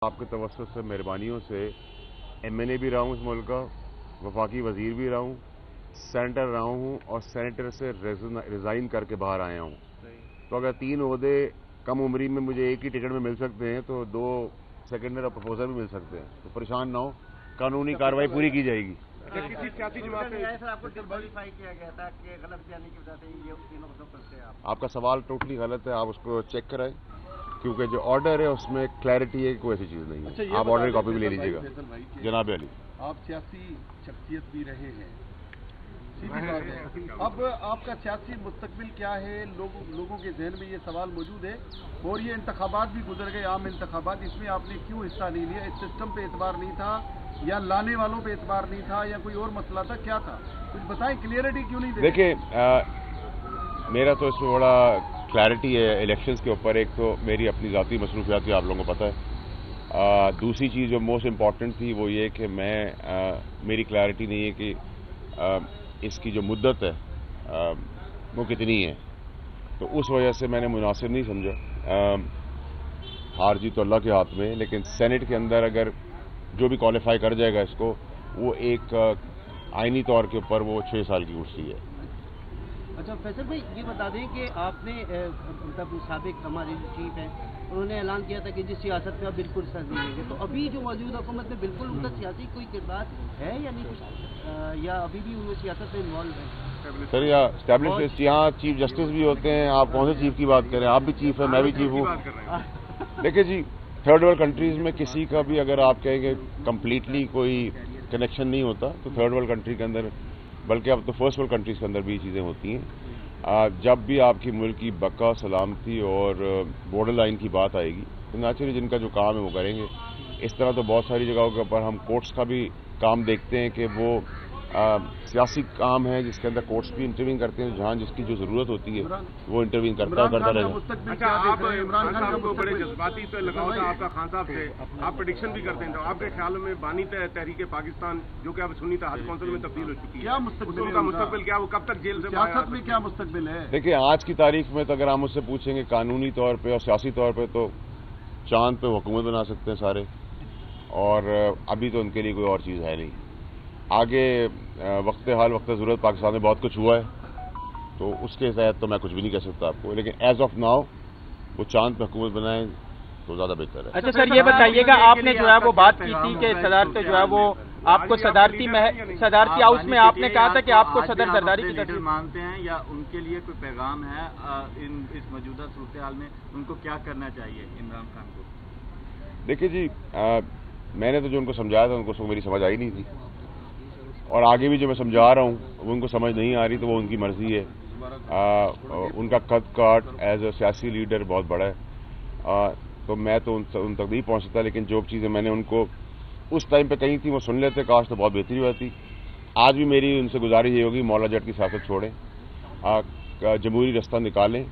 आपके तवज्जुह से, मेहरबानियों से MNA भी रहा हूँ इस मुल्क का, वफाकी वजीर भी रहा हूँ, सेनेटर रहा हूँ और सेनेटर से रिज़ाइन करके बाहर आया हूँ। तो अगर 3 ओहदे कम उम्री में मुझे एक ही टिकट में मिल सकते हैं तो 2 सेकेंडरी प्रपोजल भी मिल सकते हैं। तो परेशान ना हो, कानूनी कार्रवाई पूरी की जाएगी। किसी सियासी जमात से आपको डिस्क्वालीफाई किया गया था कि गलत बयानी की वजह से ये तीनों को करते हैं आपका सवाल टोटली गलत है, आप उसको चेक कराएं, क्योंकि जो ऑर्डर है उसमें क्लैरिटी है कि कोई ऐसी चीज़ नहीं है। अच्छा, आप ऑर्डर की कॉपी भी ले लीजिएगा। जनाब अली, आप सियासी शख्सियत भी रहे हैं, सीधी बात है। अब आपका सियासी मुस्तकबिल क्या है? लोगों के जहन में ये सवाल मौजूद है और ये इंतखाबात भी गुजर गए, आम इंतखाबात, इसमें आपने क्यों हिस्सा नहीं लिया? इस सिस्टम पे एतबार नहीं था या लाने वालों पे एतबार नहीं था या कोई और मसला था, क्या था? कुछ बताएं, क्लियरिटी क्यों नहीं दे? देखिए, मेरा तो इसमें बड़ा क्लैरिटी है इलेक्शंस के ऊपर। एक तो मेरी अपनी ज़ाती मसरूफियात आप लोगों को पता है। दूसरी चीज़ जो मोस्ट इम्पॉर्टेंट थी वो ये कि मेरी क्लैरिटी नहीं है कि इसकी जो मुद्दत है वो कितनी है, तो उस वजह से मैंने मुनासिब नहीं समझा। हार जीत तो अल्लाह के हाथ में है, लेकिन सेनेट के अंदर अगर जो भी क्वालिफाई कर जाएगा इसको, वो एक आइनी तौर के ऊपर वो 6 साल की कुर्सी है। अच्छा फैसल भाई, ये बता दें कि आपने मतलब साबिक हमारे जो चीफ हैं उन्होंने ऐलान किया था कि जिस सियासत में आप बिल्कुल साथ नहीं लेंगे, तो अभी जो मौजूदा हुकूमत में बिल्कुल उनका सियासी कोई किरदार है या नहीं, या अभी भी वो सियासत में इन्वॉल्व है? सर, एस्टैब्लिश यहाँ चीफ जस्टिस भी होते हैं। आप कौन से चीफ की बात करें? आप भी चीफ है, मैं भी चीफ हूँ। देखिए जी, थर्ड वर्ल्ड कंट्रीज में किसी का भी अगर आप कहेंगे कंप्लीटली कोई कनेक्शन नहीं होता, तो थर्ड वर्ल्ड कंट्री के अंदर, बल्कि अब तो फर्स्ट वर्ल्ड कंट्रीज के अंदर भी ये चीज़ें होती हैं। जब भी आपकी मुल्क की बका, सलामती और बॉर्डर लाइन की बात आएगी तो नेचुरली जिनका जो काम है वो करेंगे। इस तरह तो बहुत सारी जगहों के ऊपर हम कोर्ट्स का भी काम देखते हैं कि वो सियासी काम है जिसके अंदर कोर्ट्स भी इंटरवीन करते हैं, जहाँ जिसकी जो जरूरत होती है वो इंटरवीन करता रहेगा। अच्छा, आप खान साहब को बड़े जज्बाती से लगाव था आपका खान साहब से, आप प्रेडिक्शन भी करते हैं, तो आपके ख्याल में बानी तहरीक पाकिस्तान जो कि अब सुन्नी हज कौंसिल में तब्दील हो चुकी है, क्या मुस्तकबिल, उनका मुस्तकबिल क्या, वो कब तक जेल से सियासत में क्या मुस्तकबिल है? देखिए, आज की तारीख में तो अगर हम मुझसे पूछेंगे कानूनी तौर पर और सियासी तौर पर, तो चांद पे हुकूमत बना सकते हैं सारे, और अभी तो उनके लिए कोई और चीज़ है नहीं। आगे वक्त हाल वक्त ज़रूरत पाकिस्तान में बहुत कुछ हुआ है, तो उसके तहत तो मैं कुछ भी नहीं कह सकता आपको, लेकिन एज ऑफ नाउ वो चांद पे हुकूमत बनाए तो ज़्यादा बेहतर है। अच्छा सर, ये बताइएगा, आपने जो है वो बात की थी कि सदारत जो है वो आपको सदारती हाउस में आपने कहा था कि आपको सदर जरदारी की तरफ मानते हैं, या उनके लिए कोई पैगाम है इस मौजूदा सूरत हाल में उनको क्या करना चाहिए इमरान खान को? देखिए जी, मैंने तो जो उनको समझाया था उनको मेरी समझ आई नहीं थी, और आगे भी जो मैं समझा रहा हूँ वो उनको समझ नहीं आ रही, तो वो उनकी मर्जी है। उनका कद काट एज ए सियासी लीडर बहुत बड़ा है, तो मैं तो उन तक नहीं पहुँच सकता, लेकिन जो चीज़ें मैंने उनको उस टाइम पे कही थी वो सुन लेते, काश तो बहुत बेहतरी होती। आज भी मेरी उनसे गुजारिश ये होगी, मौला जट की सियासत छोड़ें, जमहूरी रास्ता निकालें,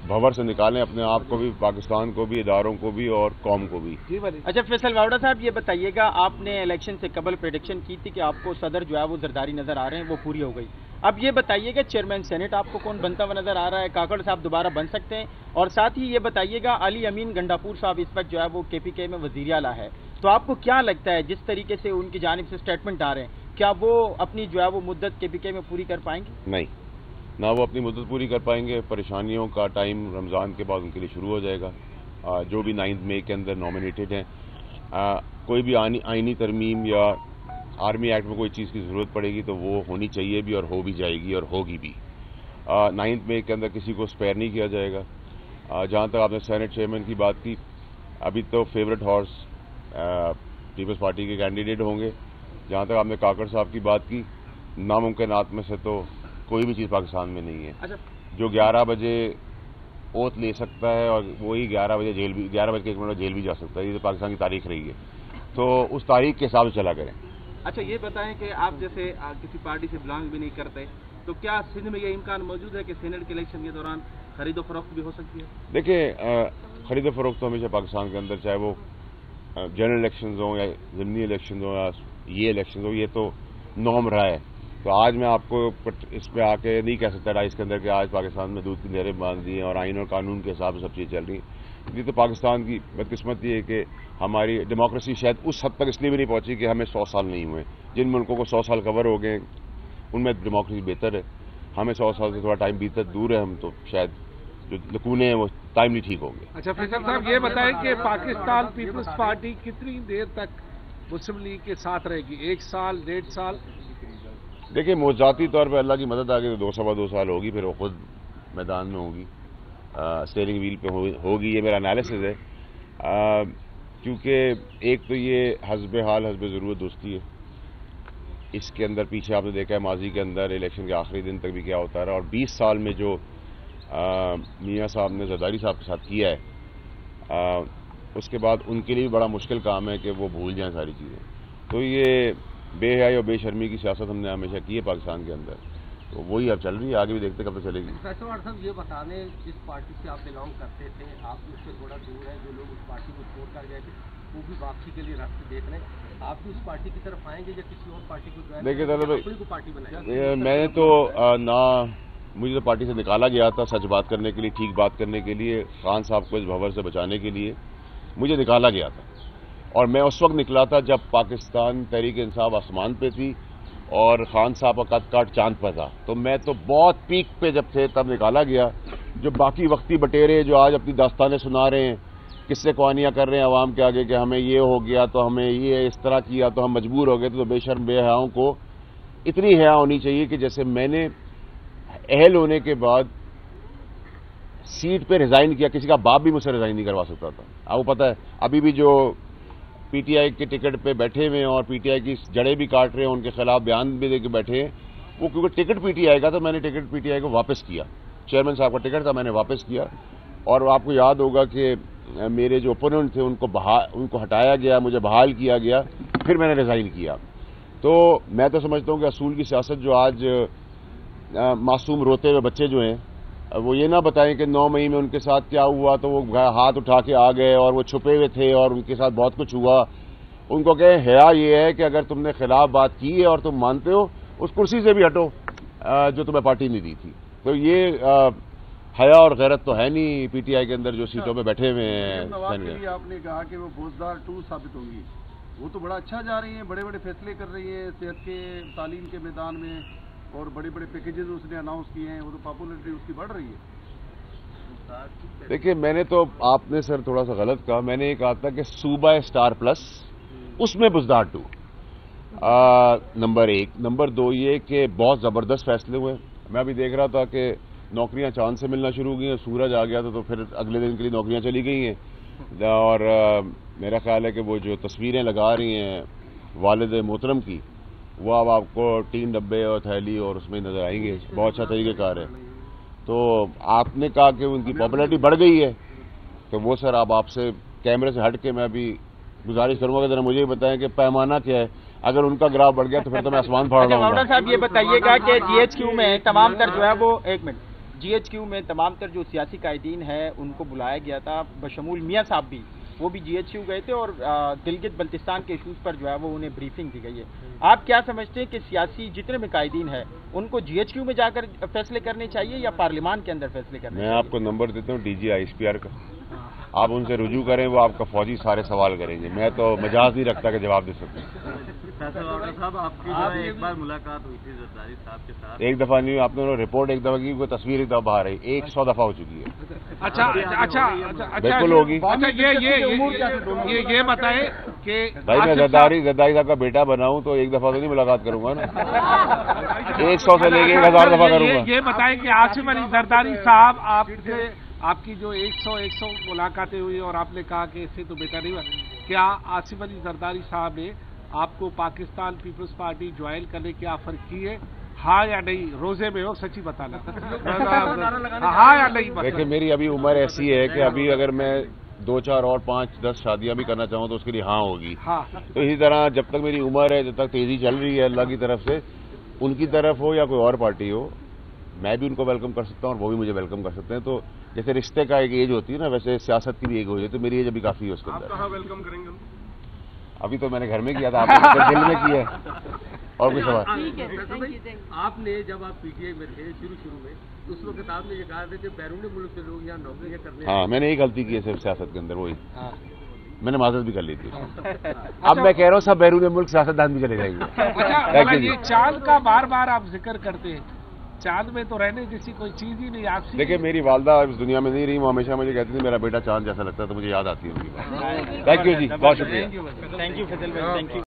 भंवर से निकालें अपने आप को भी, पाकिस्तान को भी, इदारों को भी और कौम को भी। अच्छा फैसल वावड़ा साहब, ये बताइएगा, आपने इलेक्शन से कबल प्रेडिक्शन की थी कि आपको सदर जो है वो जरदारी नजर आ रहे हैं, वो पूरी हो गई। अब ये बताइएगा, चेयरमैन सेनेट आपको कौन बनता हुआ नजर आ रहा है? काकड़ साहब दोबारा बन सकते हैं? और साथ ही ये बताइएगा, अली अमीन गंडापुर साहब इस वक्त जो है वो KPK में वजीर आला है, तो आपको क्या लगता है जिस तरीके से उनकी जानिब से स्टेटमेंट आ रहे हैं, क्या वो अपनी जो है वो मुद्दत KPK में पूरी कर पाएंगे? नहीं, ना वो अपनी मुद्दत पूरी कर पाएंगे। परेशानियों का टाइम रमज़ान के बाद उनके लिए शुरू हो जाएगा। जो भी 9 मई के अंदर नॉमिनेटेड हैं, कोई भी आइनी तरमीम या आर्मी एक्ट में कोई चीज़ की ज़रूरत पड़ेगी तो वो होनी चाहिए भी और हो भी जाएगी और होगी भी। 9 मई के अंदर किसी को स्पेयर नहीं किया जाएगा। जहाँ तक आपने सेनेट चेयरमैन की बात की, अभी तो फेवरेट हॉर्स पीपल्स पार्टी के कैंडिडेट होंगे। जहाँ तक आपने काकड़ साहब की बात की, नामुमकिनात में से तो कोई भी चीज़ पाकिस्तान में नहीं है। अच्छा, जो 11 बजे ओथ ले सकता है और वही 11 बजे 11 बज के 1 मिनट जेल भी जा सकता है, ये तो पाकिस्तान की तारीख रही है, तो उस तारीख के हिसाब से चला करें। अच्छा, ये बताएं कि आप जैसे किसी पार्टी से बिलोंग भी नहीं करते, तो क्या सिंध में ये इम्कान मौजूद है कि सेनेट के इलेक्शन के दौरान खरीदो फरोख्त भी हो सकती है? देखिए, खरीदो फरोख्त तो हमेशा पाकिस्तान के अंदर, चाहे वो जनरल इलेक्शन हो या ज़िमनी इलेक्शन हो या ये इलेक्शन हो, ये तो नॉर्म रहा है। तो आज मैं आपको इस पे आके नहीं कह सकता इसके अंदर कि आज पाकिस्तान में दूध की नहरें बांध दी हैं और आइन और कानून के हिसाब से सब चीज़ चल रही हैं। یہ تو پاکستان کی بدقسمتی ہے کہ ہماری ڈیموکریسی شاید اس حد تک اس لیے بھی نہیں پہنچی کہ ہمیں 100 سال نہیں ہوئے. جن ملکوں کو 100 سال کور ہو گئے ان میں ڈیموکریسی بہتر ہے. ہمیں 100 سال سے تھوڑا ٹائم بیتا دور ہے, ہم تو شاید جو لکونے ہیں وہ ٹائم نہیں ٹھیک ہوں گے. اچھا فیصل صاحب یہ بتائیں کہ پاکستان پیپلز پارٹی کتنی دیر تک مسلم لیگ کے ساتھ رہے گی؟ 1 سال 1.5 سال؟ دیکھیں موضوعاتی طور پہ اللہ کی مدد آ گئی تو 2 سال ہوگی, پھر وہ خود میدان میں ہوگی, اسٹیئرنگ ویل پہ ہوگی. یہ میرا انالیسز ہے, کیونکہ ایک تو یہ حسب حال حسب ضرورت دوستی ہے. اس کے اندر پیچھے آپ نے دیکھا ہے ماضی کے اندر الیکشن کے آخری دن تک بھی کیا ہوتا رہا, اور 20 سال میں جو میاں صاحب نے زرداری صاحب کے ساتھ کیا ہے, اس کے بعد ان کے لیے بھی بڑا مشکل کام ہے کہ وہ بھول جائیں ساری چیزیں. تو یہ بے حیائی اور بے شرمی کی سیاست ہم نے ہمیشہ کی ہے پاکستان کے اندر, تو وہی اب چل رہی ہے, آگے بھی دیکھتے کب تک چلے گی. فیصل صاحب یہ بتا دیں جس پارٹی سے آپ بلانگ کرتے تھے, آپ اس سے تھوڑا دور ہیں, جو لوگ اس پارٹی کو چھوڑ کر گئے تھے وہ بھی واپسی کے لیے راستے دیکھ رہے ہیں, آپ بھی اس پارٹی کی طرف آئیں گے یا کسی اور پارٹی کو جوائن دیکھیے اپنی کو پارٹی بنائیں؟ میں نے تو نہ مجھے تو پارٹی سے نکالا گیا تھا سچ بات کرنے کے لیے, ٹھیک بات کرنے کے لیے, خان صاحب کو اس بھنور سے بچانے کے لیے مجھے نکالا گیا تھا. اور میں اس وقت نکلا تھا جب پاکستان تحریک انصاف آسمان پہ تھی اور خان صاحب کا قد کاٹ چاند پہ تھا. تو میں تو بہت پیک پہ جب تھے تب نکالا گیا. جو باقی وقتی بٹیرے جو آج اپنی داستانیں سنا رہے ہیں, قصے کوانیاں کر رہے ہیں عوام کے آگے کہ ہمیں یہ ہو گیا تو ہمیں یہ اس طرح کیا تو ہم مجبور ہو گئے, تو بے شرم بے حیاؤں کو اتنی حیا ہونی چاہیے کہ جیسے میں نے اہل ہونے کے بعد سیٹ پہ ریزائن کیا, کسی کا باپ بھی مجھ سے ریزائن نہیں کروا سکتا تھا. آپ کو پتہ ہے ابھی بھی جو پی ٹی آئی کے ٹکٹ پہ بیٹھے ہوئے ہیں اور پی ٹی آئی کی جڑیں بھی کاٹ رہے ہیں, ان کے خلاف بیان بھی دے کے بیٹھے ہیں, وہ کیونکہ ٹکٹ پی ٹی آئی کا تھا, میں نے ٹکٹ پی ٹی آئی کو واپس کیا. چیئرمین صاحب کا ٹکٹ تھا, میں نے واپس کیا. اور آپ کو یاد ہوگا کہ میرے جو اوپوننٹ تھے ان کو ہٹایا گیا, مجھے بحال کیا گیا, پھر میں نے ریزائن کیا. تو میں تو سمجھتا ہوں کہ اصول کی سیاست جو آج معصوم روتے ہوئے بچے جو ہیں وہ یہ نہ بتائیں کہ 9 مئی میں ان کے ساتھ کیا ہوا تو وہ ہاتھ اٹھا کے آ گئے اور وہ چھپے ہوئے تھے اور ان کے ساتھ بہت کچھ ہوا. ان کو کہیں حیا یہ ہے کہ اگر تم نے خلاف بات کی ہے اور تم مانتے ہو اس کرسی سے بھی ہٹو جو تمہیں پارٹی نہیں دی تھی. تو یہ حیا اور غیرت تو ہے نہیں پی ٹی آئی کے اندر جو سیٹوں پہ بیٹھے ہوئے ہیں. آپ نے کہا کہ وہ بوزدار 2 ثابت ہوں گی, وہ تو بڑا اچھا جا رہی ہیں, بڑے بڑے فیصلے کر رہی ہیں صحت کے تعلیم کے میدان میں, اور بڑے بڑے پیکیجز اس نے اناؤنس کیے ہیں, وہ تو پاپولرٹی اس کی بڑھ رہی ہے. دیکھیے میں نے تو, آپ نے سر تھوڑا سا غلط کہا, میں نے یہ کہا تھا کہ صوبہ اسٹار پلس اس میں بزدار 2 نمبر 1. نمبر 2 یہ کہ بہت زبردست فیصلے ہوئے. میں ابھی دیکھ رہا تھا کہ نوکریاں چاند سے ملنا شروع ہو گئی ہیں, سورج آ گیا تھا تو پھر اگلے دن کے لیے نوکریاں چلی گئی ہیں. اور میرا خیال ہے کہ وہ جو تصویریں لگا رہی ہیں والد محترم کی, وہ اب آپ کو 3 ڈبے اور تھیلی اور اس میں نظر آئیں گے. بہت اچھا طریقہ کار ہے. تو آپ نے کہا کہ ان کی پاپولرٹی بڑھ گئی ہے, تو وہ سر اب آپ سے کیمرے سے ہٹ کے میں ابھی گزارش کروں گا کہ ذرا مجھے بتائیں کہ پیمانہ کیا ہے. اگر ان کا گراف بڑھ گیا تو پھر تو میں آسمان پھاڑ رہا ہوں. مولانا صاحب یہ بتائیے گا کہ جی ایچ کیو میں تمام تر جو ہے وہ جی ایچ کیو میں تمام تر جو سیاسی قائدین ہیں ان کو بلایا گیا تھا, بشمول میاں صاحب بھی, وہ بھی جی ایچ کیو گئے تھے اور گلگت بلتستان کے ایشوز پر جو ہے وہ انہیں بریفنگ دی گئی ہے. آپ کیا سمجھتے ہیں کہ سیاسی جتنے بھی قائدین ہیں ان کو جی ایچ کیو میں جا کر فیصلے کرنے چاہیے یا پارلیمان کے اندر فیصلے کرنے چاہیے؟ میں آپ کو نمبر دیتا ہوں D G I S P R کا, آپ ان سے رجوع کریں, وہ آپ کا فوجی سارے سوال کریں گے. میں تو مجاز نہیں رکھتا کہ جواب دے سکوں. صاحب آپ کی جو ایک بار ملاقات ہوئی تھی زرداری صاحب کے ساتھ, ایک دفعہ نہیں, آپ نے رپورٹ ایک دفعہ کی, کوئی تصویر ایک دفعہ باہر آئی, 100 دفعہ ہو چکی ہے. اچھا بالکل ہوگی. یہ بتائیں کہ بھائی میں زرداری صاحب کا بیٹا بنا ہوں تو ایک دفعہ تو نہیں ملاقات کروں گا نا, 100 سے لے کے 1000 دفعہ کروں گا. یہ بتائیں کہ آصف علی زرداری صاحب آپ کی جو 100 ملاقاتیں ہوئی اور آپ نے کہا کہ اس سے تو بہتر نہیں ہوا, کیا آصف علی زرداری صاحب نے آپ کو پاکستان پیپلز پارٹی جوائن کرنے کی آفر کی ہے, ہاں یا نہیں؟ روزے میں ہو, سچی بتانا, ہاں یا نہیں؟ دیکھیں میری ابھی عمر ایسی ہے کہ ابھی اگر میں 2 4 اور 5 10 شادیاں بھی کرنا چاہوں تو اس کے لیے ہاں ہوگی. تو اسی طرح جب تک میری عمر ہے, جب تک تیزی چل رہی ہے اللہ کی طرف سے, ان کی طرف ہو یا کوئی اور پارٹی ہو, میں بھی ان کو ویلکم کر سکتا ہوں اور وہ بھی مجھے ویلکم کر سکتے ہیں. تو جیسے رشتے کا ایک ایج ہوتی ہے نا, ویسے سیاست کی بھی ایک ہوتی ہے, تو میری ایج ابھی کافی ہے اس کے اندر. کہاں ویلکم کریں گے؟ ابھی تو میں نے گھر میں کیا تھا, آپ نے دل میں کیا ہے. اور کوئی سوال؟ آپ نے جب آپ پی ٹی آئی میں تھے شروع میں उस वक्त आपने ये कहा था कि बैरून मुल्क से लोग यहाँ नौकरियां करने हाँ, मैंने यही गलती की है सिर्फ सियासत के अंदर, वही मैंने माजरत भी कर ली थी। अब मैं कह रहा हूँ सब बैरून मुल्क सियासतदान भी चले जाएंगे। अच्छा, ये चांद का बार बार आप जिक्र करते हैं, चांद में तो रहने जैसी कोई चीज ही नहीं आपसी। देखिए, मेरी वालदा इस दुनिया में नहीं रही, वो हमेशा मुझे कहती थी मेरा बेटा चांद जैसा लगता है, तो मुझे याद आती है उनकी बात। थैंक यू जी, बहुत शुक्रिया। थैंक यू फैसल भाई, थैंक यू।